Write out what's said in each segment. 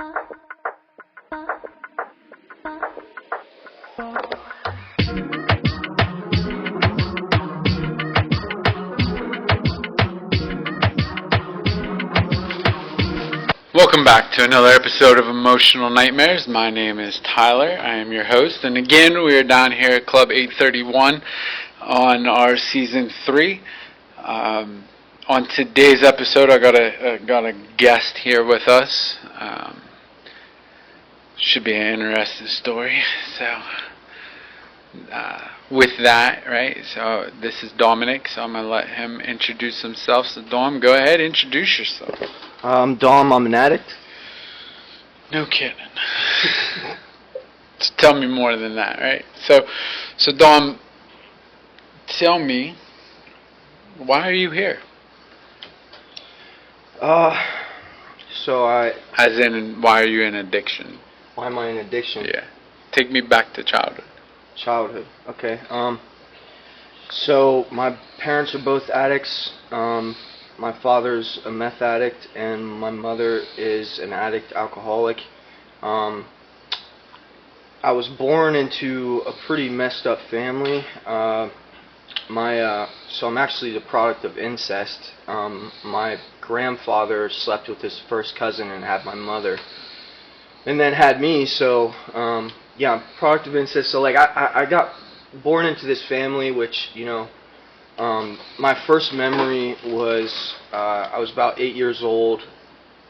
Welcome back to another episode of Emotional Nightmares. My name is Tyler. I am your host, and again we are down here at Club 831 on our season 3. On today's episode, I got a guest here with us. Should be an interesting story. So, with that, right? So this is Dominic. So I'm gonna let him introduce himself. So Dom, go ahead, introduce yourself. Dom, I'm an addict. No kidding. Tell me more than that, right? So Dom, tell me, why are you here? As in, why are you in addiction? Why am I in addiction? Yeah. Take me back to childhood. Childhood, okay. So my parents are both addicts. My father's a meth addict, and my mother is an addict, alcoholic. I was born into a pretty messed up family. So I'm actually the product of incest. My grandfather slept with his first cousin and had my mother, and then had me. So yeah, product of incest. So like I got born into this family, which my first memory was I was about 8 years old.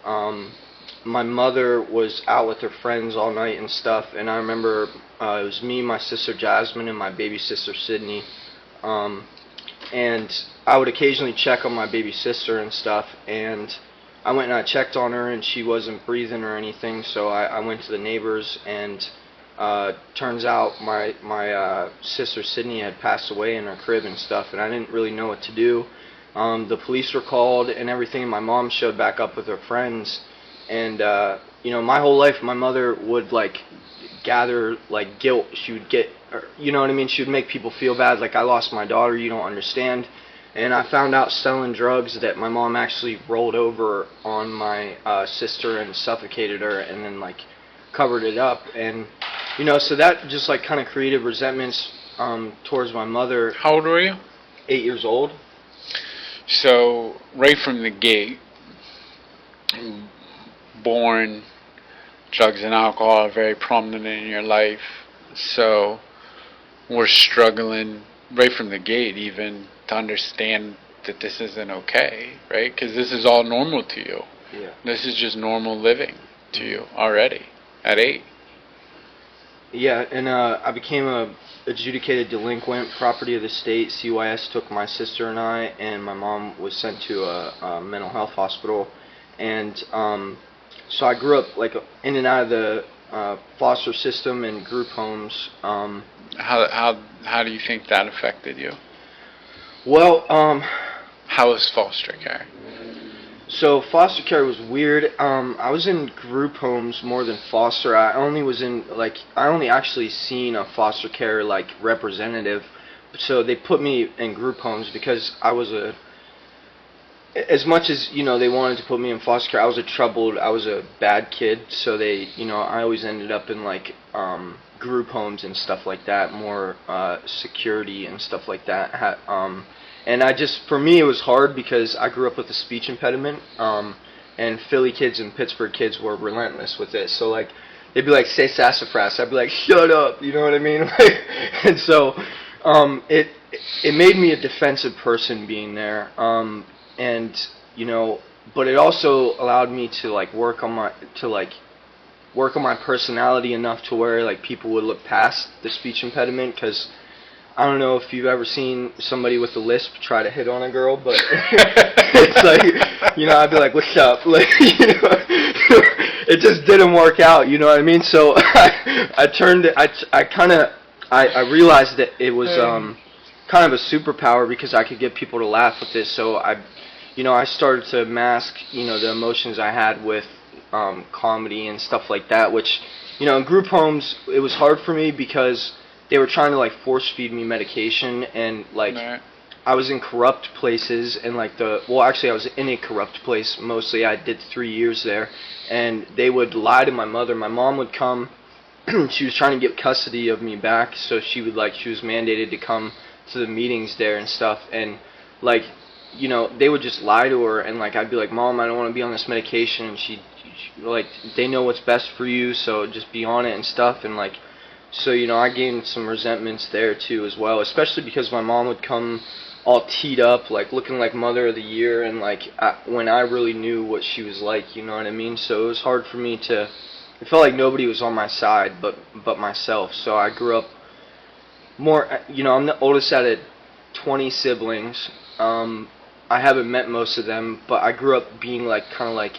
My mother was out with her friends all night and stuff, and I remember it was me, my sister Jasmine, and my baby sister Sydney. And I would occasionally check on my baby sister and stuff, and I went and I checked on her, and she wasn't breathing or anything, so I went to the neighbors, and turns out my sister Sydney had passed away in her crib and stuff, and I didn't really know what to do. The police were called and everything, and my mom showed back up with her friends, and my whole life my mother would gather guilt. She would get, you know what I mean, she would make people feel bad, like, I lost my daughter, you don't understand. And I found out selling drugs that my mom actually rolled over on my sister and suffocated her and then covered it up, and so that just kind of created resentments towards my mother. How old were you? 8 years old. So right from the gate, born, drugs and alcohol are very prominent in your life. So we're struggling right from the gate even to understand that this isn't okay, right? Because this is all normal to you. Yeah. This is just normal living to you already at 8. Yeah, and I became a adjudicated delinquent, property of the state. CYS took my sister and I, and my mom was sent to a mental health hospital. And so I grew up in and out of the foster system and group homes. How do you think that affected you? Well, how was foster care? So foster care was weird. I was in group homes more than foster. I only actually seen a foster care representative. So they put me in group homes because I was as much as they wanted to put me in foster care, I was a bad kid. So they, I always ended up in group homes and stuff like that, more security and stuff like that. And for me it was hard because I grew up with a speech impediment, and Philly kids and Pittsburgh kids were relentless with it. So they'd be like, say sassafras, I'd be like, shut up, you know what I mean? And so it made me a defensive person being there, but it also allowed me to work on my personality enough to where people would look past the speech impediment, because I don't know if you've ever seen somebody with a lisp try to hit on a girl, but it's I'd be like, what's up? It just didn't work out, you know what I mean? So I realized that it was kind of a superpower because I could get people to laugh with this. So I started to mask, the emotions I had with comedy and stuff like that, which, in group homes, it was hard for me because they were trying to force feed me medication, and I was in corrupt places, and like actually I was in a corrupt place mostly. I did 3 years there, and they would lie to my mother. My mom would come. She was trying to get custody of me back, so she was mandated to come to the meetings there and stuff, and like, they would just lie to her, and like I'd be like, Mom, I don't want to be on this medication, and she like, they know what's best for you, so just be on it and stuff, and like, so I gained some resentments there too as well, especially because my mom would come all teed up, like looking like Mother of the Year, and like when I really knew what she was like, you know what I mean? So it was hard for me to. It felt like nobody was on my side but myself. So I grew up more. I'm the oldest out of 20 siblings. I haven't met most of them, but I grew up being like kind of like.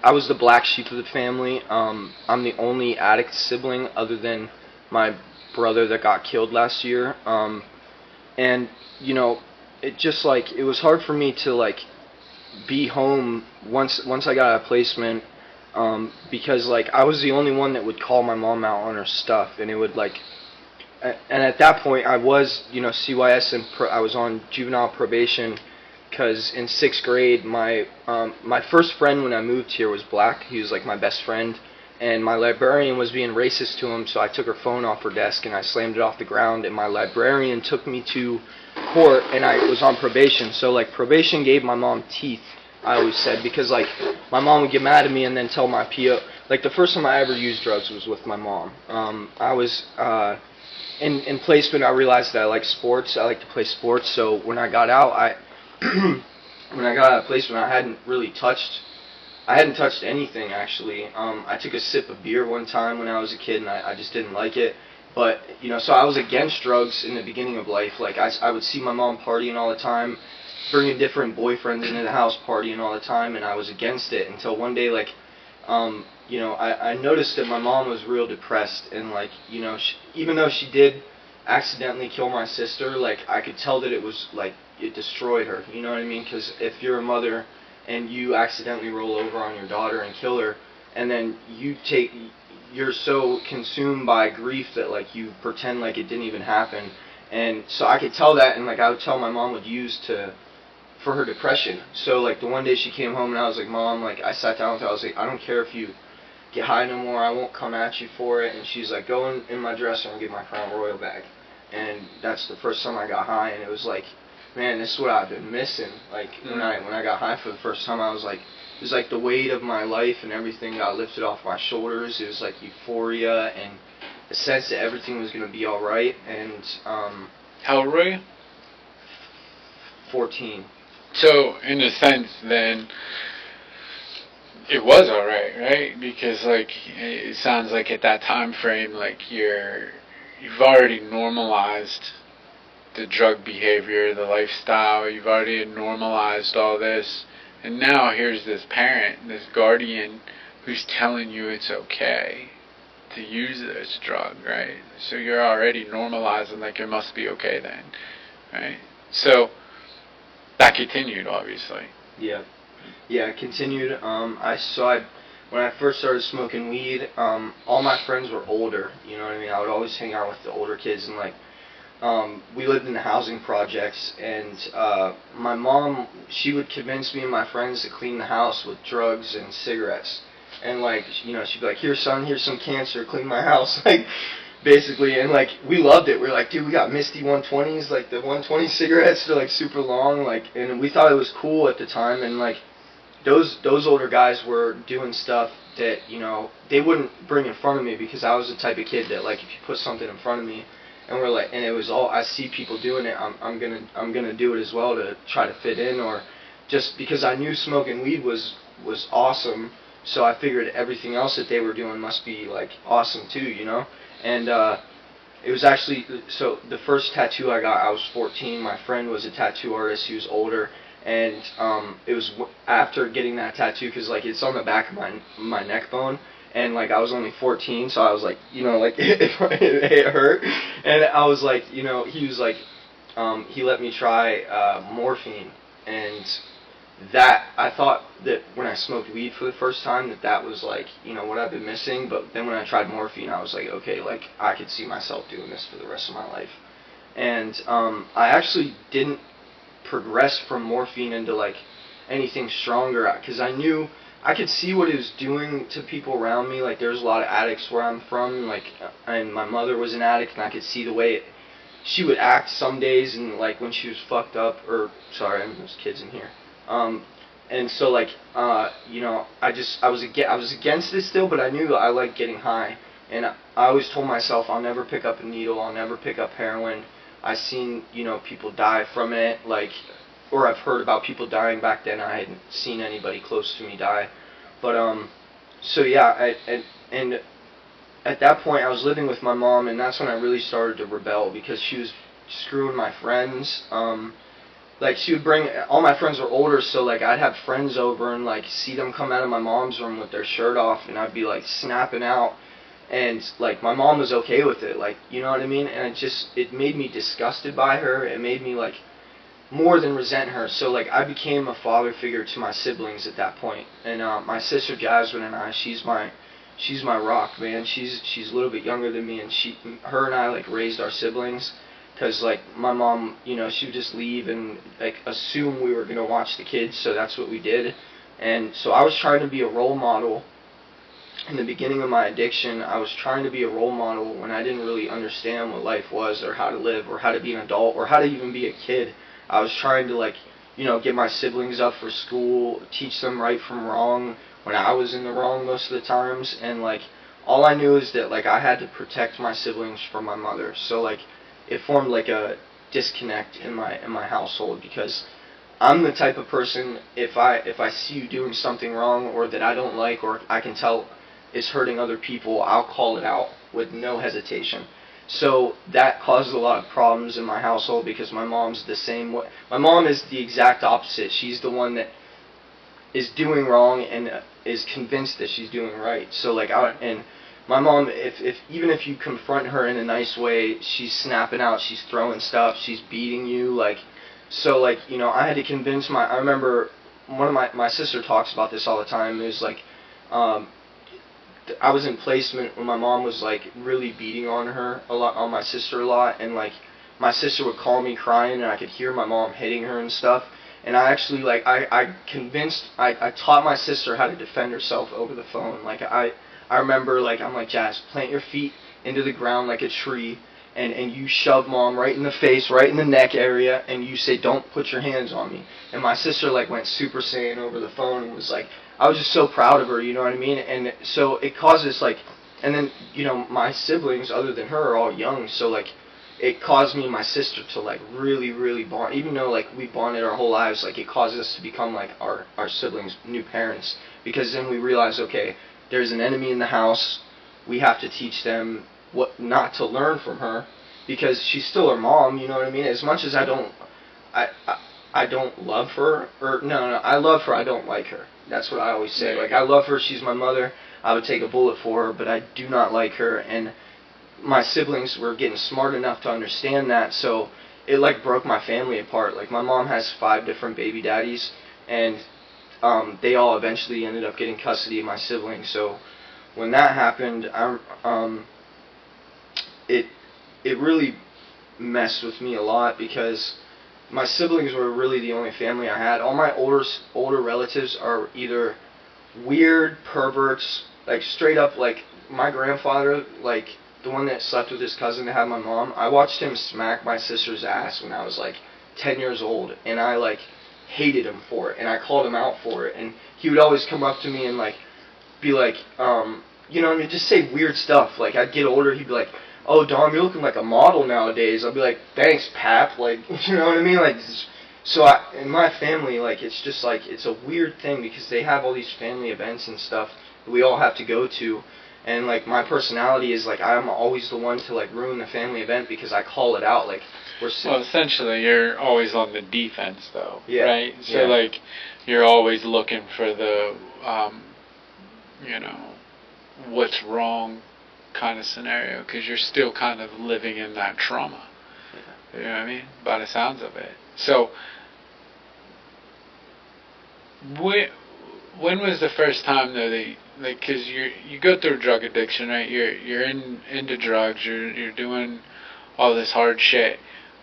I was the black sheep of the family. I'm the only addict sibling other than my brother that got killed last year. And it just like it was hard for me to like be home once I got out of placement, because like I was the only one that would call my mom out on her stuff, and it would like, and at that point I was CYS, and I was on juvenile probation, because in 6th grade my first friend when I moved here was black. He was like my best friend, and my librarian was being racist to him, so I took her phone off her desk and I slammed it off the ground, and my librarian took me to court, and I was on probation. So like probation gave my mom teeth, I always said, because like my mom would get mad at me and then tell my PO. Like the first time I ever used drugs was with my mom. I was in placement. I realized that I like sports. I like to play sports. So when I got out, when I got out of placement, I hadn't touched anything actually. I took a sip of beer one time when I was a kid, and I just didn't like it. But so I was against drugs in the beginning of life. Like I would see my mom partying all the time, bringing different boyfriends into the house, partying all the time, and I was against it until one day, like, I noticed that my mom was real depressed, and like, even though she did accidentally kill my sister, like I could tell that it was like it destroyed her. You know what I mean? Because if you're a mother and you accidentally roll over on your daughter and kill her, and then you're so consumed by grief that like you pretend like it didn't even happen. And so I could tell that, and like I would tell my mom would use for her depression. So like the one day she came home and I was like, Mom, like I sat down with her, I was like, I don't care if you get high no more, I won't come at you for it. And she's like, go in my dresser and get my Crown Royal bag. And that's the first time I got high, and it was like, man, this is what I've been missing. Like when I got high for the first time, I was like, it was like the weight of my life and everything got lifted off my shoulders. It was like euphoria and the sense that everything was going to be all right. And how old were you? 14. So in a sense, then it was all right? Because like it sounds like at that time frame, like you've already normalized the drug behavior, the lifestyle. You've already normalized all this. And now here's this parent, this guardian, who's telling you it's okay to use this drug, right? So you're already normalizing like it must be okay then, right? So that continued, obviously. Yeah, it continued. When I first started smoking weed, all my friends were older. You know what I mean? I would always hang out with the older kids, and like. We lived in the housing projects, and my mom, she would convince me and my friends to clean the house with drugs and cigarettes. And like, she'd be like, here son, here's some cancer, clean my house, like, basically. And like, we loved it. We were like, dude, we got Misty 120s, like the 120 cigarettes, they're like super long, like, and we thought it was cool at the time. And like, those older guys were doing stuff that, they wouldn't bring in front of me, because I was the type of kid that like, if you put something in front of me, and we're like, and it was all, I see people doing it, I'm gonna do it as well to try to fit in, or just because I knew smoking weed was awesome, so I figured everything else that they were doing must be like awesome too, And it was actually, so the first tattoo I got, I was 14. My friend was a tattoo artist. He was older, and it was after getting that tattoo, because like it's on the back of my neck bone. And like I was only 14, so I was like, like it hurt, and I was like, he was like, he let me try morphine, and that I thought that when I smoked weed for the first time that was like, what I've been missing. But then when I tried morphine, I was like, okay, like I could see myself doing this for the rest of my life. And I actually didn't progress from morphine into like anything stronger, because I could see what it was doing to people around me. Like there's a lot of addicts where I'm from, like, and my mother was an addict, and I could see the way she would act some days, and like when she was fucked up, or sorry, there's kids in here. And so like I was against it still, but I knew I liked getting high, and I always told myself I'll never pick up a needle, I'll never pick up heroin. I seen people die from it, like, or I've heard about people dying back then. I hadn't seen anybody close to me die, but so yeah, and at that point I was living with my mom, and that's when I really started to rebel, because she was screwing my friends. Like she would bring, all my friends were older, so like I'd have friends over and like see them come out of my mom's room with their shirt off, and I'd be like snapping out, and like my mom was okay with it, like, you know what I mean? And it made me disgusted by her. It made me like more than resent her. So like I became a father figure to my siblings at that point. And my sister Jasmine and I, she's my rock, man. She's a little bit younger than me, and her and I like raised our siblings. Because, like, my mom, she would just leave and, like, assume we were going to watch the kids, so that's what we did. And so I was trying to be a role model. In the beginning of my addiction, I was trying to be a role model when I didn't really understand what life was, or how to live, or how to be an adult, or how to even be a kid. I was trying to, like, get my siblings up for school, teach them right from wrong, when I was in the wrong most of the times. And, like, all I knew is that, like, I had to protect my siblings from my mother. So, like, it formed like a disconnect in my household, because I'm the type of person, if I see you doing something wrong, or that I don't like, or I can tell it's hurting other people, I'll call it out with no hesitation. So that causes a lot of problems in my household, because my mom's the same way. My mom is the exact opposite. She's the one that is doing wrong and is convinced that she's doing right. So like and my mom, even if you confront her in a nice way, she's snapping out, she's throwing stuff, she's beating you, like, so, like, I had to convince I remember my sister talks about this all the time. It was like, I was in placement when my mom was, like, really beating on my sister a lot, and, like, my sister would call me crying, and I could hear my mom hitting her and stuff, and I actually, like, I taught my sister how to defend herself over the phone. Like, I remember, like, I'm like, Jazz, plant your feet into the ground like a tree, and you shove Mom right in the face, right in the neck area, and you say, don't put your hands on me. And my sister, like, went Super Saiyan over the phone, and was like, I was just so proud of her, you know what I mean? And so it causes, like, and then, my siblings, other than her, are all young, so, like, it caused me and my sister to, like, really, really bond. Even though, like, we bonded our whole lives, like, it caused us to become, like, our siblings' new parents. Because then we realized, okay, there's an enemy in the house. We have to teach them what not to learn from her, because she's still our mom, you know what I mean? As much as I don't love her, or no, I love her, I don't like her. That's what I always say. Like, I love her, she's my mother, I would take a bullet for her, but I do not like her. And my siblings were getting smart enough to understand that, so it, like, broke my family apart. Like, my mom has 5 different baby daddies, and they all eventually ended up getting custody of my siblings. So when that happened, it really messed with me a lot, because my siblings were really the only family I had. All my older relatives are either weird perverts, like straight up, like my grandfather, like the one that slept with his cousin to have my mom. I watched him smack my sister's ass when I was like 10 years old, and I like hated him for it, and I called him out for it. And he would always come up to me and like be like, just say weird stuff. Like, I'd get older, he'd be like, oh, Dom, you're looking like a model nowadays. I'd be like, thanks, Pap. Like, you know what I mean? Like, so in my family, like, it's just like, it's a weird thing, because they have all these family events and stuff that we all have to go to. And, like, my personality is, like, I'm always the one to, like, ruin the family event, because I call it out. Like, well, essentially, you're always on the defense, though, yeah, right? So, yeah. like, you're always looking for the, what's wrong kind of scenario, because you're still kind of living in that trauma. Yeah. You know what I mean? By the sounds of it. So, when was the first time, though, that, like, because you go through drug addiction, right? You're into drugs. You're doing all this hard shit.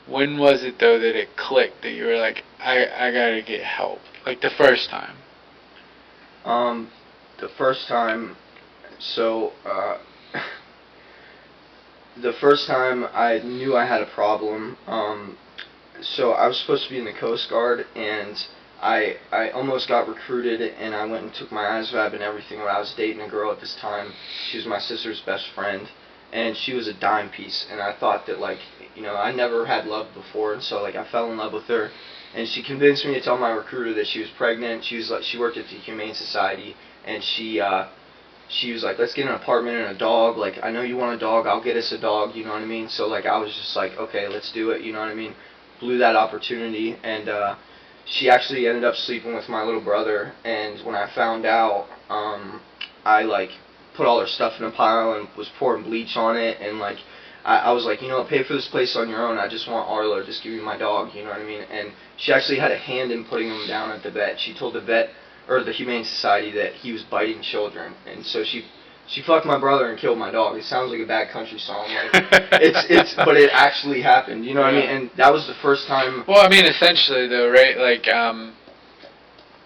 When was it though that it clicked that you were like, I gotta get help? Like the first time. The first time, so, the first time I knew I had a problem, so I was supposed to be in the Coast Guard, and I almost got recruited, and I went and took my ASVAB and everything when I was dating a girl at this time. She was my sister's best friend, and she was a dime piece, and I thought that, like, I never had love before, and so, like, I fell in love with her, and she convinced me to tell my recruiter that she was pregnant. She worked at the Humane Society, and she was like, let's get an apartment and a dog. Like, I know you want a dog, I'll get us a dog, you know what I mean? So, like, I was just like, okay, let's do it, you know what I mean? Blew that opportunity, and she actually ended up sleeping with my little brother, and when I found out, I, like, put all her stuff in a pile and was pouring bleach on it, and, like, I was like, pay for this place on your own, I just want Arlo, just give me my dog, you know what I mean? And she actually had a hand in putting him down at the vet. She told the vet, or the Humane Society, that he was biting children, and so she fucked my brother and killed my dog. It sounds like a bad country song, like, but it actually happened, you know what I mean? And that was the first time. Well, I mean, essentially though, right? Like,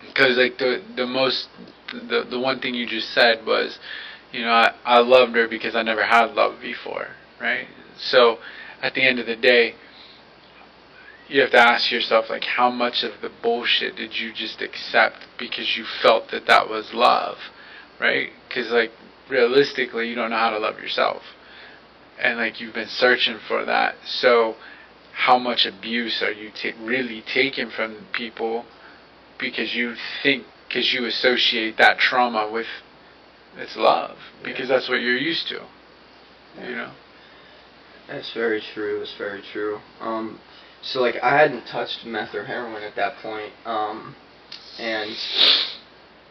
because like the one thing you just said was, I loved her because I never had love before, right? So at the end of the day, you have to ask yourself, like, how much of the bullshit did you just accept because you felt that was love, right? Because, like, realistically, you don't know how to love yourself. And, like, you've been searching for that. So how much abuse are you really taking from people because you associate that trauma with it's love? Because that's what you're used to, That's very true. It's very true. So, like, I hadn't touched meth or heroin at that point, and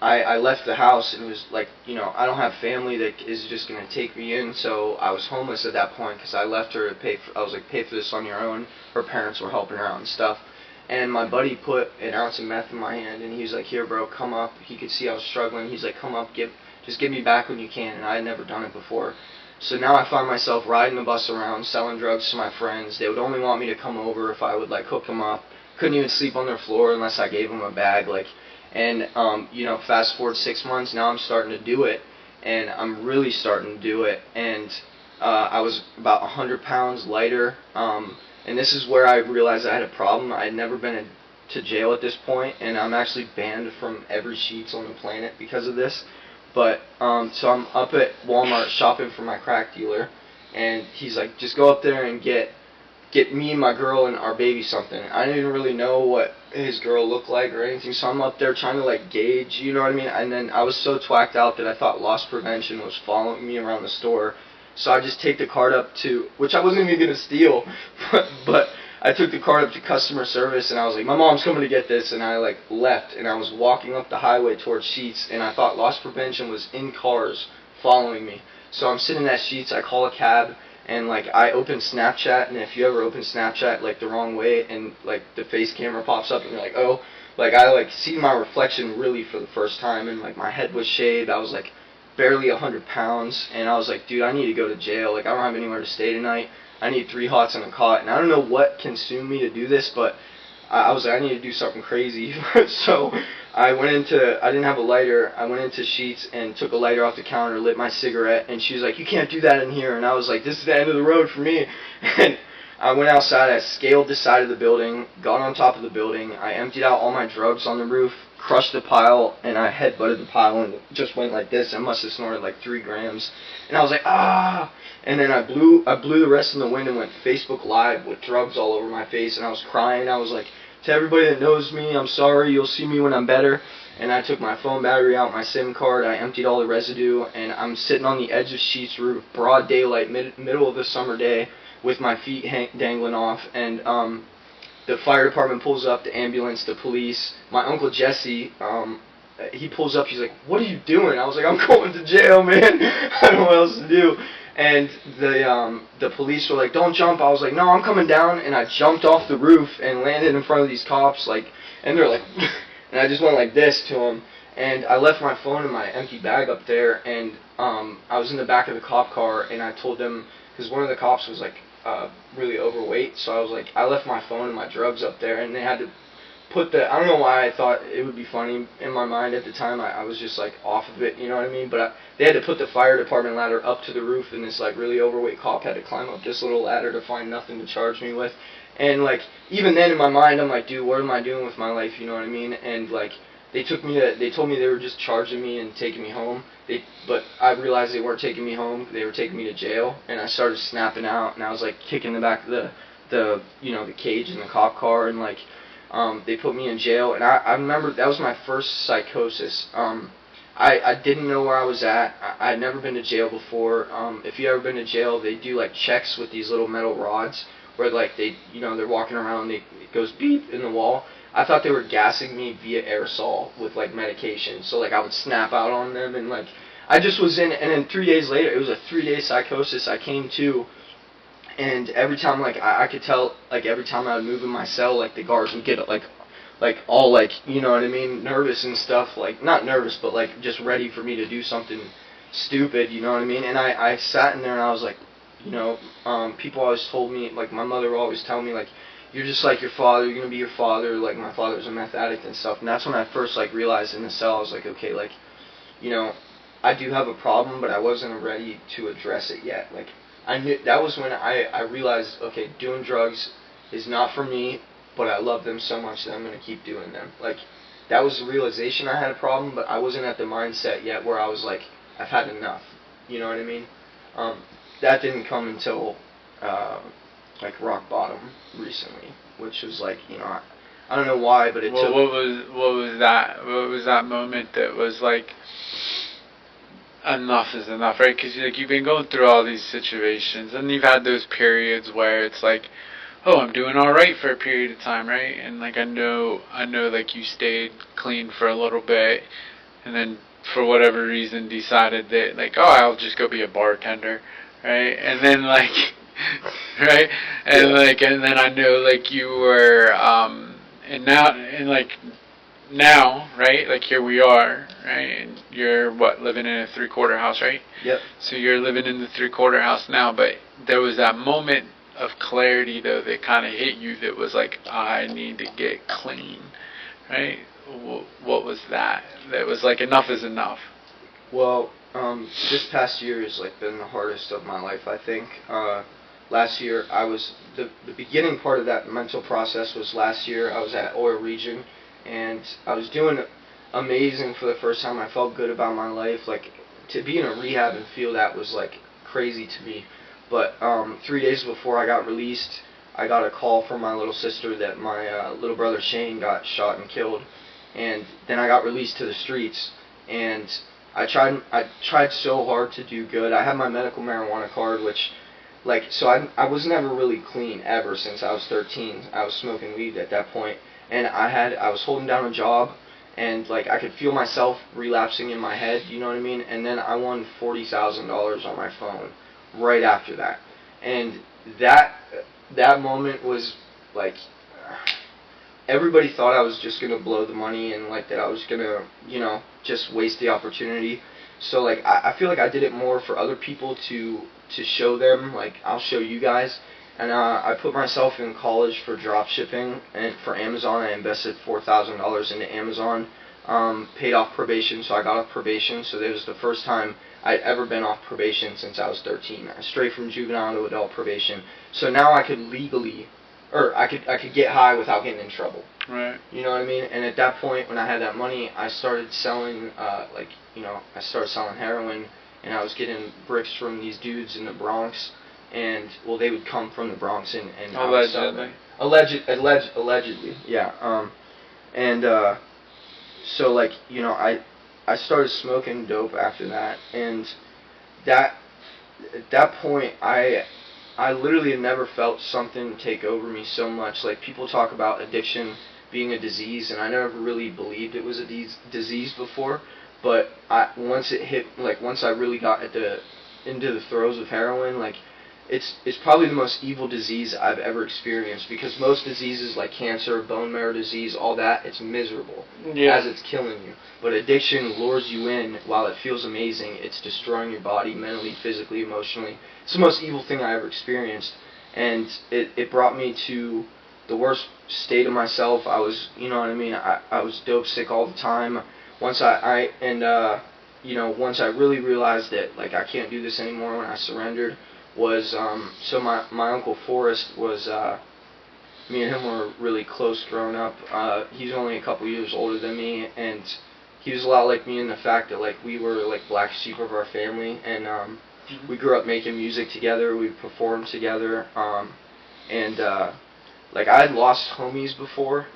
I left the house, and it was like, I don't have family that is just going to take me in, so I was homeless at that point because I left her to I was like, pay for this on your own. Her parents were helping her out and stuff, and my buddy put an ounce of meth in my hand, and he was like, here, bro, come up. He could see I was struggling. He's like, come up, just give me back when you can, and I had never done it before. So now I find myself riding the bus around, selling drugs to my friends. They would only want me to come over if I would, like, hook them up. Couldn't even sleep on their floor unless I gave them a bag, like, and, fast forward 6 months, now I'm starting to do it, and I'm really starting to do it, and I was about 100 pounds lighter, and this is where I realized I had a problem. I had never been to jail at this point, and I'm actually banned from every Sheetz on the planet because of this. But, so I'm up at Walmart shopping for my crack dealer, and he's like, just go up there and get me and my girl and our baby something. I didn't even really know what his girl looked like or anything, so I'm up there trying to, like, gauge, you know what I mean? And then I was so twacked out that I thought loss prevention was following me around the store, so I just take the card up to, which I wasn't even going to steal, but I took the card up to customer service, and I was like, my mom's coming to get this, and I, like, left, and I was walking up the highway towards Sheetz, and I thought loss prevention was in cars following me. So I'm sitting at Sheetz, I call a cab, and, like, I open Snapchat, and if you ever open Snapchat, like, the wrong way, and, like, the face camera pops up, and you're like, oh, like, I, like, see my reflection really for the first time, and, like, my head was shaved, I was, like, barely 100 pounds, and I was like, dude, I need to go to jail, like, I don't have anywhere to stay tonight. I need 3 hots and a cot, and I don't know what consumed me to do this, but I was like, I need to do something crazy. So I didn't have a lighter, I went into Sheetz and took a lighter off the counter, lit my cigarette, and she was like, you can't do that in here, and I was like, this is the end of the road for me. And I went outside, I scaled the side of the building, got on top of the building, I emptied out all my drugs on the roof, crushed the pile, and I headbutted the pile, and it just went like this. I must have snorted like 3 grams, and I was like, ah! And then I blew the rest in the wind and went Facebook Live with drugs all over my face, and I was crying. I was like, to everybody that knows me, I'm sorry, you'll see me when I'm better. And I took my phone battery out, my SIM card, I emptied all the residue, and I'm sitting on the edge of Sheetz roof, broad daylight, middle of the summer day, with my feet dangling off, and the fire department pulls up, the ambulance, the police. My Uncle Jesse, he pulls up, he's like, what are you doing? I was like, I'm going to jail, man. I don't know what else to do. And the police were like, don't jump. I was like, no, I'm coming down, and I jumped off the roof and landed in front of these cops, like, and they're like, and I just went like this to them, and I left my phone in my empty bag up there, and I was in the back of the cop car, and I told them, because one of the cops was like, really overweight. So I was like, I left my phone and my drugs up there, and they had to put the, I don't know why I thought it would be funny in my mind at the time. I was just like off of it, you know what I mean? But they had to put the fire department ladder up to the roof, and this like really overweight cop had to climb up this little ladder to find nothing to charge me with. And like even then in my mind, I'm like, dude, what am I doing with my life? You know what I mean? And like they told me they were just charging me and taking me home. But I realized they weren't taking me home. They were taking me to jail, and I started snapping out, and I was like kicking the back of the cage in the cop car, and like they put me in jail. And I remember that was my first psychosis. I didn't know where I was at. I'd never been to jail before. If you ever been to jail, they do like checks with these little metal rods where like they're walking around, it goes beep in the wall. I thought they were gassing me via aerosol with like medication. So like I would snap out on them, and like I just was in, and then 3 days later, it was a 3-day psychosis. I came to, and every time like I could tell, like every time I would move in my cell, like the guards would get like all like, you know what I mean, nervous and stuff, like not nervous but like just ready for me to do something stupid, you know what I mean. And I sat in there and I was like, you know, people always told me, like my mother would always tell me like, you're just like your father, you're gonna be your father, like my father's a meth addict and stuff. And that's when I first like realized in the cell, I was like, okay, like, you know, I do have a problem, but I wasn't ready to address it yet. Like I knew, that was when I realized, okay, doing drugs is not for me, but I love them so much that I'm going to keep doing them. Like, that was the realization I had a problem, but I wasn't at the mindset yet where I was like, I've had enough. You know what I mean? That didn't come until, like, rock bottom recently, which was like, you know, I don't know why, but it took... What was that moment that was like, enough is enough, right? Because like, you've been going through all these situations, and you've had those periods where it's like, oh, I'm doing all right for a period of time, right? And like I know, like you stayed clean for a little bit, and then for whatever reason decided that like, oh, I'll just go be a bartender, right? And then like, right? And like, and then I know like you were, and now, right? Like here we are, right? And you're living in a 3/4 house, right? Yep. So you're living in the 3/4 house now, but there was that moment of clarity though that kind of hit you that was like, I need to get clean, right? What was that? That was like, enough is enough. Well, this past year has like been the hardest of my life, I think. Last year I was, the beginning part of that mental process was last year. I was at Oil Region, and I was doing amazing for the first time. I felt good about my life. Like, to be in a rehab and feel that was like crazy to me. But 3 days before I got released, I got a call from my little sister that my little brother Shane got shot and killed. And then I got released to the streets, and I tried so hard to do good. I had my medical marijuana card, which, like, so I was never really clean ever since I was 13. I was smoking weed at that point, and I was holding down a job, and like I could feel myself relapsing in my head, you know what I mean? And then I won $40,000 on my phone right after that, and that moment was like, everybody thought I was just gonna blow the money, and like that I was gonna, you know, just waste the opportunity. So like I feel like I did it more for other people to show them, like, I'll show you guys. And I put myself in college for drop shipping, and for Amazon I invested $4,000 into Amazon. Paid off probation, so I got off probation. So it was the first time I'd ever been off probation since I was 13. Straight from juvenile to adult probation. So now I could legally, or I could get high without getting in trouble. Right. You know what I mean? And at that point, when I had that money, I started selling, I started selling heroin, and I was getting bricks from these dudes in the Bronx. And well, they would come from the Bronx and allegedly. Allegedly, yeah. So like, you know, I started smoking dope after that, and at that point I literally had never felt something take over me so much. Like, people talk about addiction being a disease, and I never really believed it was a disease before. But once I really got into the throes of heroin, like, it's probably the most evil disease I've ever experienced, because most diseases like cancer, bone marrow disease, all that, it's miserable as it's killing you. But addiction lures you in. While it feels amazing, it's destroying your body mentally, physically, emotionally. It's the most evil thing I ever experienced. and it brought me to the worst state of myself. I was, you know what I mean, I was dope sick all the time. Once once I really realized that, like, I can't do this anymore, when I surrendered, was, so my Uncle Forrest was, me and him were really close growing up. He's only a couple years older than me, and he was a lot like me in the fact that, like, we were, like, black sheep of our family, and, we grew up making music together, we performed together, and, like, I had lost homies before,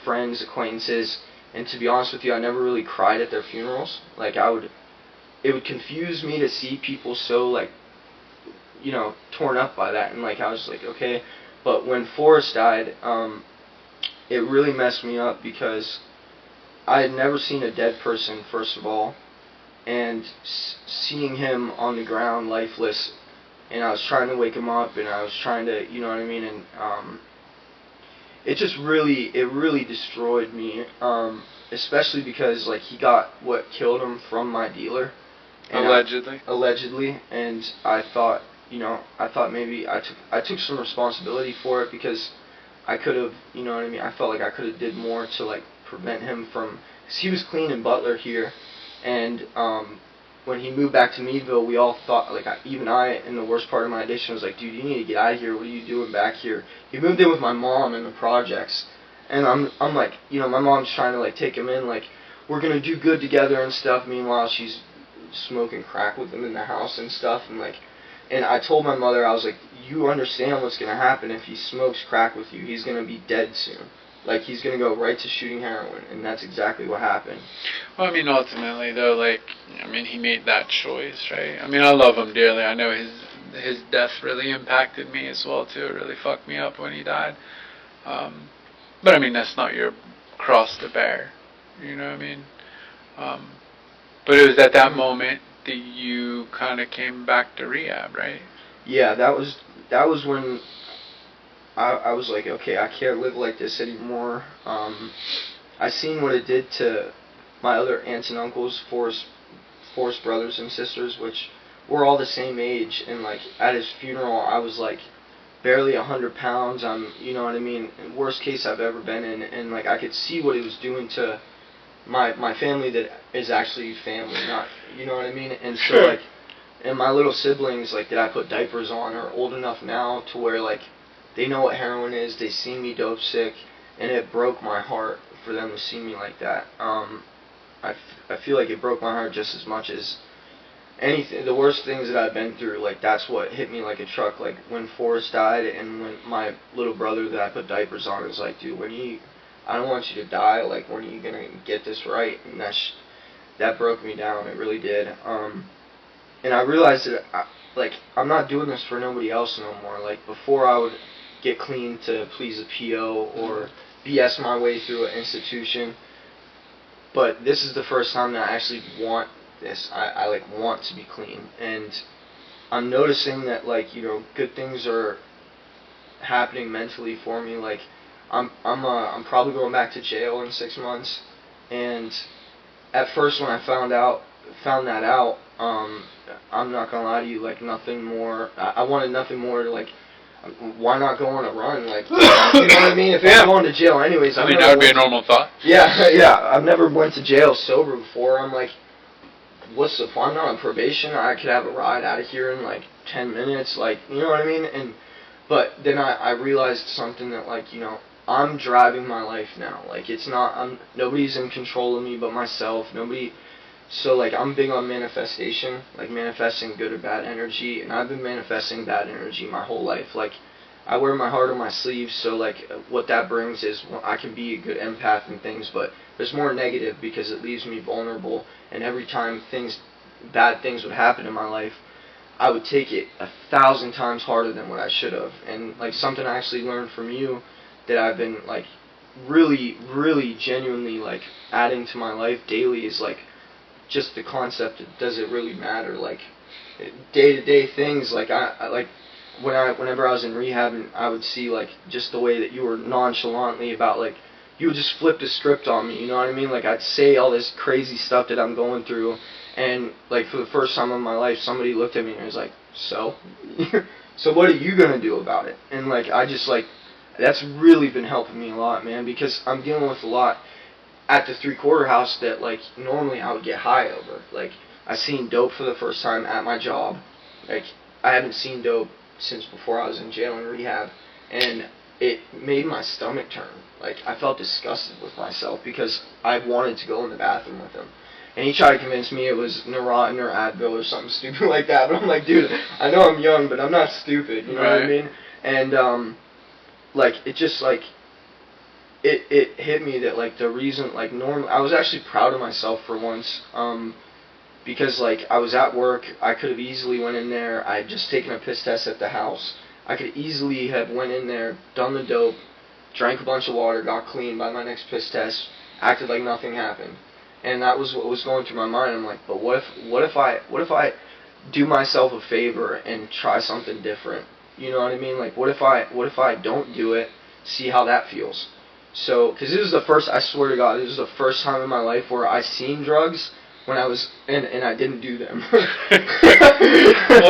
friends, acquaintances, and to be honest with you, I never really cried at their funerals. Like, it would confuse me to see people so, like, torn up by that, and, like, I was like, okay. But when Forrest died, it really messed me up, because I had never seen a dead person, first of all, and seeing him on the ground, lifeless, and I was trying to wake him up, and I was trying to, you know what I mean, and it really destroyed me, especially because, like, he got what killed him from my dealer. And allegedly, and I thought maybe I took some responsibility for it, because I could have, you know what I mean, I felt like I could have did more to, like, prevent him from, because he was clean in Butler here, and when he moved back to Meadville, we all thought, like, even I, in the worst part of my addiction, was like, dude, you need to get out of here, what are you doing back here? He moved in with my mom in the projects, and I'm like, my mom's trying to, like, take him in, like, we're gonna do good together and stuff, meanwhile she's smoking crack with him in the house and stuff, and I told my mother, I was like, you understand what's gonna happen if he smokes crack with you, he's gonna be dead soon. Like, he's going to go right to shooting heroin, and that's exactly what happened. Well, I mean, ultimately, though, like, I mean, he made that choice, right? I mean, I love him dearly. I know his death really impacted me as well, too. It really fucked me up when he died. But, I mean, that's not your cross to bear. You know what I mean? But it was at that moment that you kind of came back to rehab, right? Yeah, that was when I was like, okay, I can't live like this anymore. I seen what it did to my other aunts and uncles, Forrest brothers and sisters, which were all the same age. And, like, at his funeral, I was, like, barely 100 pounds. You know what I mean, worst case I've ever been in. And, like, I could see what it was doing to my family that is actually family, not, you know what I mean. And so, like, and my little siblings, like, that I put diapers on are old enough now to where, like, they know what heroin is, they see me dope sick, and it broke my heart for them to see me like that. I feel like it broke my heart just as much as anything, the worst things that I've been through. Like, that's what hit me like a truck. Like, when Forrest died, and when my little brother that I put diapers on was like, dude, I don't want you to die, like, when are you gonna get this right? And that broke me down, it really did. And I realized that, I'm not doing this for nobody else no more. Like, before I would get clean to please a PO or BS my way through an institution. But this is the first time that I actually want this. I want to be clean. And I'm noticing that, like, good things are happening mentally for me. Like, I'm probably going back to jail in 6 months. And at first, when I found that out, I'm not gonna lie to you, like, nothing more. I wanted nothing more to, like, why not go on a run? Like, you know what I mean? If I'm going to jail anyways, I mean, that would be a normal thought. Yeah. I've never went to jail sober before. I'm like, what's the point? I'm not on probation. I could have a ride out of here in, like, 10 minutes. Like, you know what I mean? But then I realized something that, like, I'm driving my life now. Like, nobody's in control of me but myself. So, like, I'm big on manifestation, like, manifesting good or bad energy, and I've been manifesting bad energy my whole life. Like, I wear my heart on my sleeve, so, like, what that brings is, well, I can be a good empath and things, but there's more negative because it leaves me vulnerable, and every time bad things would happen in my life, I would take it 1,000 times harder than what I should have. And, like, something I actually learned from you that I've been, like, really, really genuinely, like, adding to my life daily is, like, just the concept of, does it really matter? Like, day-to-day things, like, whenever I was in rehab, and I would see, like, just the way that you were nonchalantly about, like, you would just flip the script on me, you know what I mean? Like, I'd say all this crazy stuff that I'm going through, And like for the first time in my life, somebody looked at me and was like, "So, so what are you gonna do about it?" And like I just like that's really been helping me a lot, man, because I'm dealing with a lot at the 3/4 house that like normally I would get high over. Like I seen dope for the first time at my job. Like I haven't seen dope since before I was in jail and rehab, and it made my stomach turn. Like I felt disgusted with myself because I wanted to go in the bathroom with him. And he tried to convince me it was Neurontin or Advil or something stupid like that. But I'm like, dude, I know I'm young, but I'm not stupid. You know what I mean? And like it just like it hit me that like the reason like normal I was actually proud of myself for once, because like I was at work, I could have easily went in there. I had just taken a piss test at the house. I could easily have went in there, done the dope, drank a bunch of water, got clean by my next piss test, acted like nothing happened. And that was what was going through my mind. I'm like, but what if I do myself a favor and try something different? You know what I mean? Like what if I don't do it, see how that feels? So, because I swear to God, this was the first time in my life where I seen drugs when I was, and I didn't do them. Well,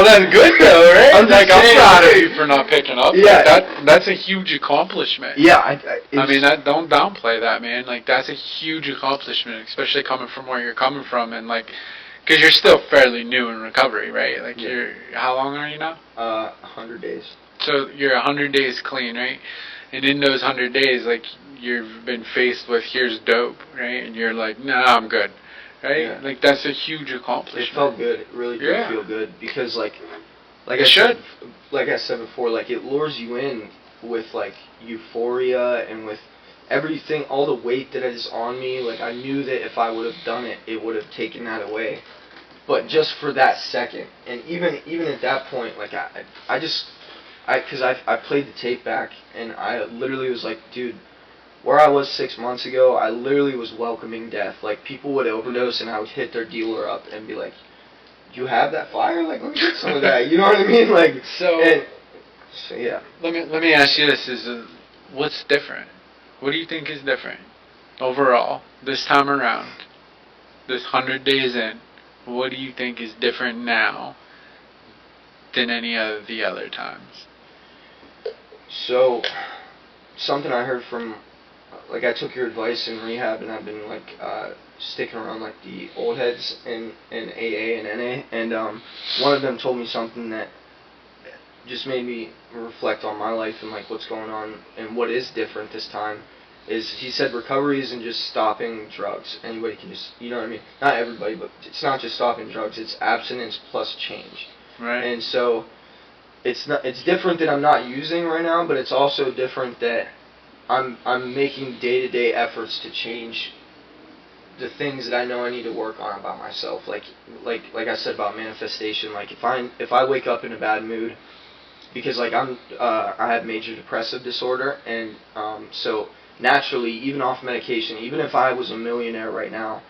that's good though, right? I'm proud of you for not picking up. Yeah. Like, that's a huge accomplishment. Yeah, I mean, don't downplay that, man. Like, that's a huge accomplishment, especially coming from where you're coming from, and like, because you're still fairly new in recovery, right? Like, how long are you now? 100 days. So you're 100 days clean, right? And in those 100 days, like, you've been faced with, here's dope, right? And you're like, nah, I'm good, right? Yeah. Like, that's a huge accomplishment. It felt good. It really did feel good because, like I said before, like, it lures you in with, like, euphoria and with everything, all the weight that is on me. Like, I knew that if I would have done it, it would have taken that away. But just for that second, and even at that point, like, because I played the tape back, and I literally was like, dude, where I was 6 months ago, I literally was welcoming death. Like, people would overdose, and I would hit their dealer up and be like, do you have that flyer? Like, let me get some of that. You know what I mean? Like, so yeah. Let me ask you this: what's different? What do you think is different overall this time around? This 100 days in, what do you think is different now than any of the other times? So, something I heard from, like, I took your advice in rehab, and I've been, like, sticking around, like, the old heads in AA and NA, and one of them told me something that just made me reflect on my life and, like, what's going on and what is different this time. Is he said recovery isn't just stopping drugs. Anybody can just, you know what I mean? Not everybody, but it's not just stopping drugs. It's abstinence plus change. Right. And so it's different that I'm not using right now, but it's also different that I'm making day-to-day efforts to change the things that I know I need to work on about myself. Like I said about manifestation. Like if I wake up in a bad mood, because like I have major depressive disorder, and so naturally, even off medication, even if I was a millionaire right now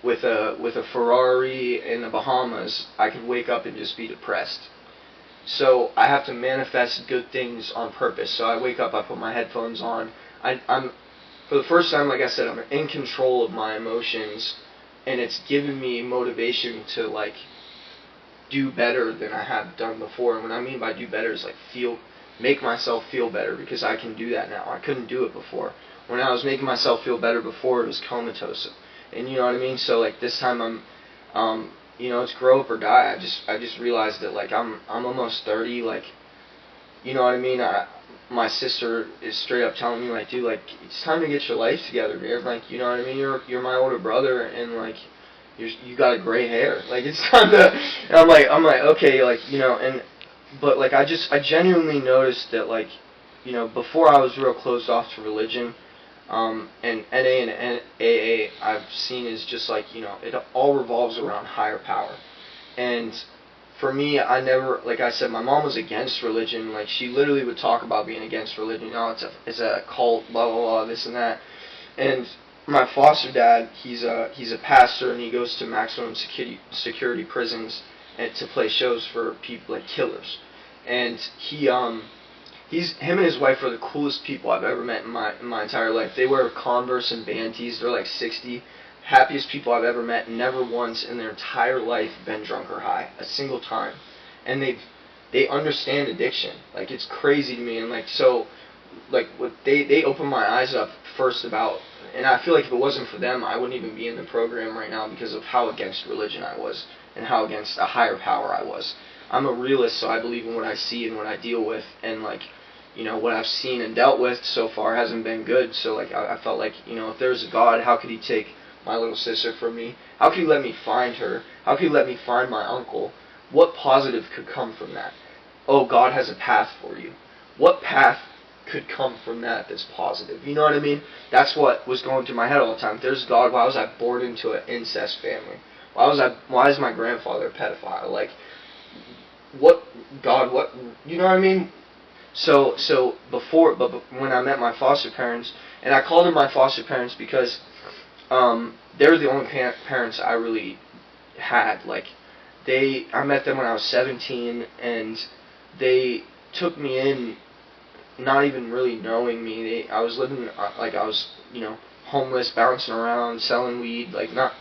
with a Ferrari in the Bahamas, I could wake up and just be depressed. So I have to manifest good things on purpose. So I wake up, I put my headphones on. I'm for the first time, like I said, I'm in control of my emotions, and it's given me motivation to like do better than I have done before. And what I mean by do better is like make myself feel better, because I can do that now. I couldn't do it before. When I was making myself feel better before, it was comatose, and you know what I mean. So like this time I'm it's grow up or die. I just realized that like I'm almost 30. Like, you know what I mean. My sister is straight up telling me like, dude, like it's time to get your life together, man. Like, you know what I mean. You're my older brother, and like you got a gray hair. Like it's time to. And I'm like okay, like but like I genuinely noticed that like before I was real closed off to religion. And NA and AA I've seen is just like, it all revolves around higher power. And for me, I never, like I said, my mom was against religion. Like, she literally would talk about being against religion. It's a cult, blah, blah, blah, this and that. And my foster dad, he's a pastor, and he goes to maximum security prisons and to play shows for people like killers. And him and his wife are the coolest people I've ever met in my entire life. They wear Converse and band tees. They're like 60. happiest people I've ever met, never once in their entire life been drunk or high, a single time. And they understand addiction. Like, it's crazy to me. And like, so, like, what they opened my eyes up first about, and I feel like if it wasn't for them, I wouldn't even be in the program right now because of how against religion I was and how against a higher power I was. I'm a realist, so I believe in what I see and what I deal with, and like, you know, what I've seen and dealt with so far hasn't been good. So like, I felt like, you know, if there's a God, how could he take my little sister from me? How could he let me find her? How could he let me find my uncle? What positive could come from that? Oh, God has a path for you. What path could come from that that's positive? You know what I mean? That's what was going through my head all the time. If there's God, why was I born into an incest family? Why is my grandfather a pedophile? Like, what, God, what, you know what I mean? So before, but when I met my foster parents, and I called them my foster parents because they were the only parents I really had. Like, I met them when I was 17, and they took me in, not even really knowing me. I was living like I was, you know, homeless, bouncing around, selling weed, like not.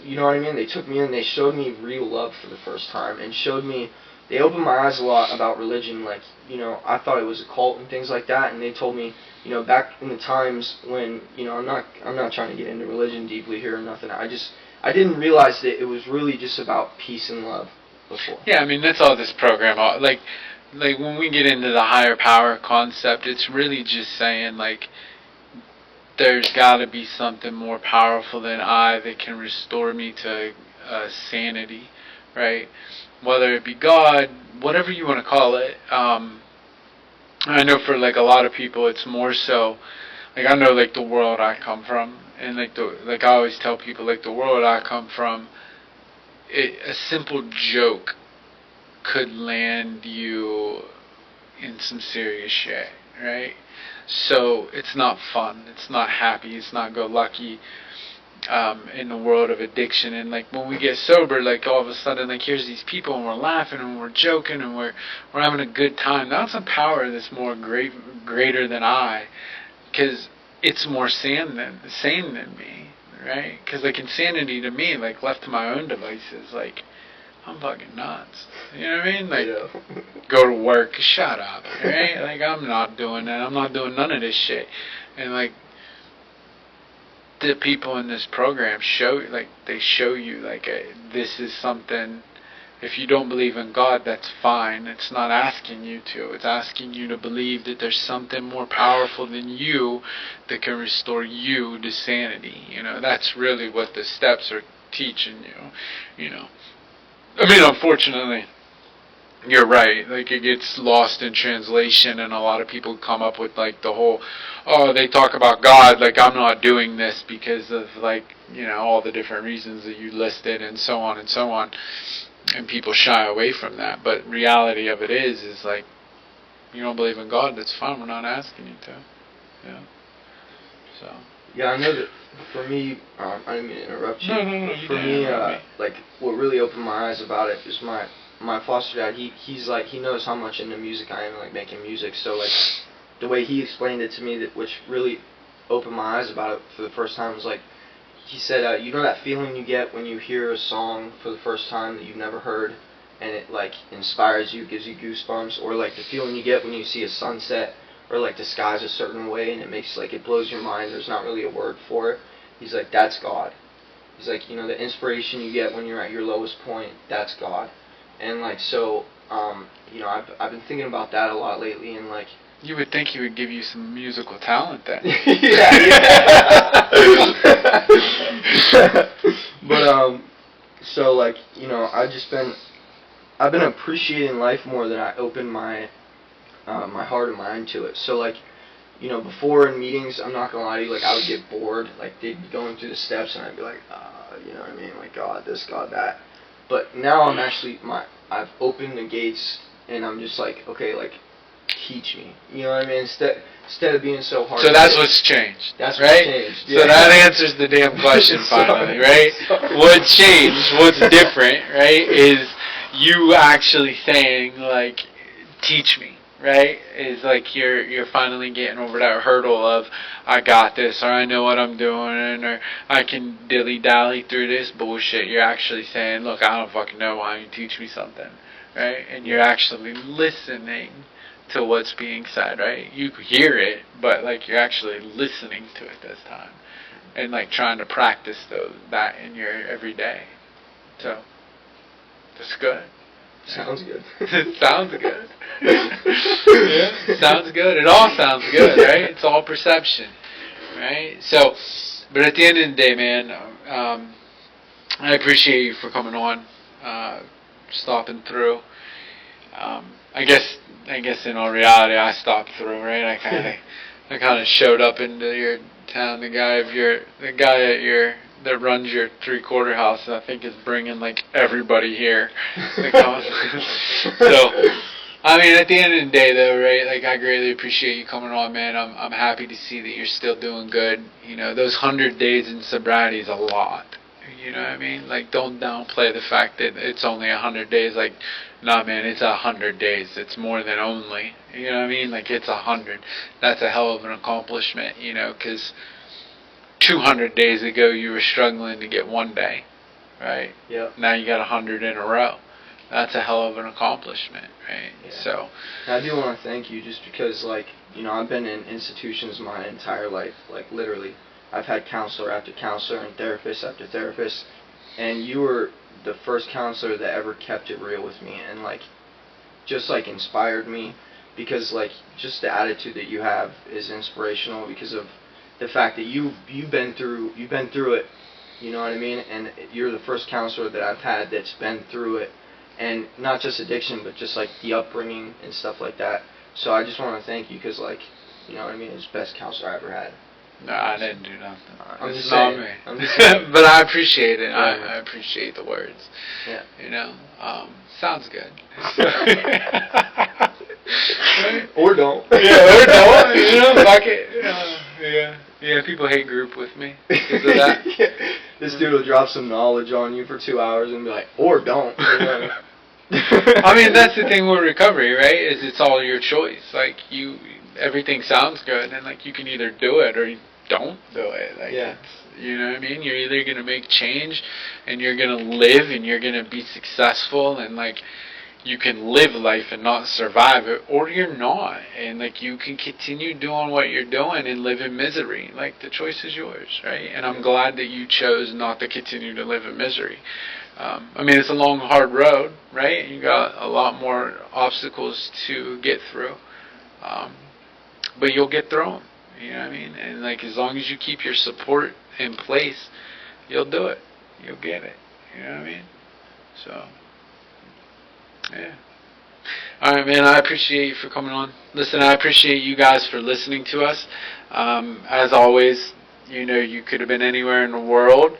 You know what I mean? They took me in, they showed me real love for the first time, and showed me. They opened my eyes a lot about religion. Like, you know, I thought it was a cult and things like that, and they told me, you know, back in the times when, you know, I'm not trying to get into religion deeply here or nothing. I didn't realize that it was really just about peace and love before. Yeah, I mean, that's all this program, like when we get into the higher power concept, it's really just saying, like, there's got to be something more powerful than I that can restore me to sanity, right? Whether it be God, whatever you want to call it. I know for, like, a lot of people, it's more so, like, I know, like, the world I come from, and like I always tell people, like, the world I come from, a simple joke could land you in some serious shit, right? So it's not fun, it's not happy, it's not go-lucky in the world of addiction. And like, when we get sober, like, all of a sudden, like, here's these people, and we're laughing and we're joking and we're having a good time. That's a power that's more greater than I, because it's more sane than me, right? Because like, insanity to me, like, left to my own devices, like, I'm fucking nuts. You know what I mean? Like, go to work, shut up, right? Like, I'm not doing that. I'm not doing none of this shit. And like, the people in this program show you, like, this is something. If you don't believe in God, that's fine. It's not asking you to. It's asking you to believe that there's something more powerful than you that can restore you to sanity. You know, that's really what the steps are teaching you. You know, I mean, unfortunately, you're right. Like, it gets lost in translation, and a lot of people come up with, like, the whole, oh, they talk about God, like, I'm not doing this because of, like, you know, all the different reasons that you listed, and so on and so on. And people shy away from that. But reality of it is like, you don't believe in God, that's fine. We're not asking you to. Yeah. So. Yeah, I know that for me, I didn't mean to interrupt you. No, for me, like, what really opened my eyes about it is my foster dad. He's like, he knows how much into music I am, like, making music. So like, the way he explained it to me, that which really opened my eyes about it for the first time, was like, he said, you know that feeling you get when you hear a song for the first time that you've never heard, and it, like, inspires you, gives you goosebumps, or like the feeling you get when you see a sunset, or like the sky's a certain way and it makes, like, it blows your mind, there's not really a word for it. He's like, that's God. He's like, you know, the inspiration you get when you're at your lowest point, that's God. And like, so, you know, I've been thinking about that a lot lately, and like, you would think he would give you some musical talent then. yeah. But so like, you know, I've been appreciating life more than I opened my heart and mind to it. So like, you know, before in meetings, I'm not gonna lie to you, like, I would get bored. Like, they'd be going through the steps, and I'd be like, you know what I mean, like, God this, God that. But now I'm actually I've opened the gates, and I'm just like, okay, like, teach me. You know what I mean? Instead of being so hard. So that's what's changed. That's right? What's changed. Yeah. So that answers the damn question finally, right? What changed, what's different, right, is you actually saying, like, teach me. right? Is like you're finally getting over that hurdle of I got this, or I know what I'm doing, or I can dilly dally through this bullshit. You're actually saying, look, I don't fucking know. Why don't you teach me something, right? And you're actually listening to what's being said, right? You hear it, but like you're actually listening to it this time, and like trying to practice that in your everyday. So that's good. Sounds good. Sounds good. Yeah, sounds good. It all sounds good, right? It's all perception, right? So, but at the end of the day, man, I appreciate you for coming on, stopping through. I guess in all reality, I stopped through, right? I kind of showed up into your town. The guy that runs your 3/4 house, I think, is bringing like everybody here. So, I mean, at the end of the day, though, right? Like, I greatly appreciate you coming on, man. I'm happy to see that you're still doing good. You know, those 100 days in sobriety is a lot. You know what I mean? Like, don't downplay the fact that it's only 100 days. Like, nah, man, it's 100 days. It's more than only. You know what I mean? Like, it's 100. That's a hell of an accomplishment, you know, because 200 days ago you were struggling to get one day, right? Yep. Now you got 100 in a row. That's a hell of an accomplishment, right? Yeah. So, and I do want to thank you just because, like, you know, I've been in institutions my entire life, like, literally. I've had counselor after counselor and therapist after therapist, and you were the first counselor that ever kept it real with me and, like, just, like, inspired me because, like, just the attitude that you have is inspirational because of the fact that you've been through it, you know what I mean? And you're the first counselor that I've had that's been through it. And not just addiction, but just like the upbringing and stuff like that. So I just want to thank you because, like, you know what I mean? It's the best counselor I ever had. no, I didn't do nothing. I'm It's just not saying. me. I'm just saying. But I appreciate it. Yeah. I appreciate the words. Yeah. You know, sounds good. Or don't. Yeah, or don't. You know, fuck it. Yeah, people hate group with me because of that. Yeah. This dude will drop some knowledge on you for 2 hours and be like, or don't. You know? I mean, that's the thing with recovery, right? Is it's all your choice. Like, everything sounds good, and like you can either do it or you don't do it. Like, yeah. you know what I mean? You're either gonna make change, and you're gonna live, and you're gonna be successful, and like you can live life and not survive it, or you're not, and like you can continue doing what you're doing and live in misery. Like, the choice is yours, right? And I'm glad that you chose not to continue to live in misery. I mean, it's a long, hard road, right? You got a lot more obstacles to get through, but you'll get through them. You know what I mean? And like, as long as you keep your support in place, you'll do it. You'll get it. You know what I mean? So, yeah. Alright, man, I appreciate you for coming on. Listen, I appreciate you guys for listening to us. As always, you know, you could have been anywhere in the world.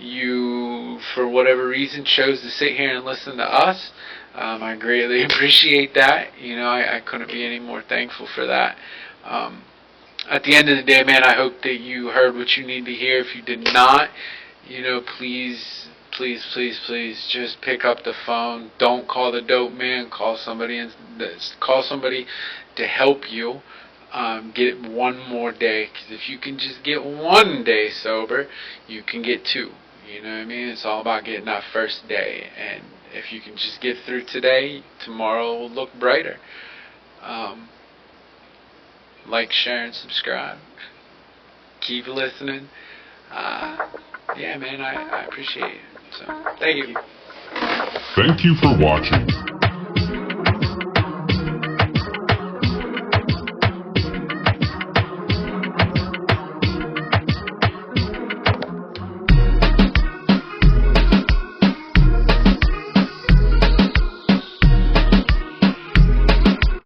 You, for whatever reason, chose to sit here and listen to us. I greatly appreciate that. You know, I couldn't be any more thankful for that. At the end of the day, man, I hope that you heard what you need to hear. If you did not, you know, please just pick up the phone. Don't call the dope man. Call somebody to help you get one more day. Because if you can just get one day sober, you can get two. You know what I mean? It's all about getting that first day. And if you can just get through today, tomorrow will look brighter. Like, share, and subscribe. Keep listening. Yeah, man, I appreciate it. So, thank you. Thank you for watching.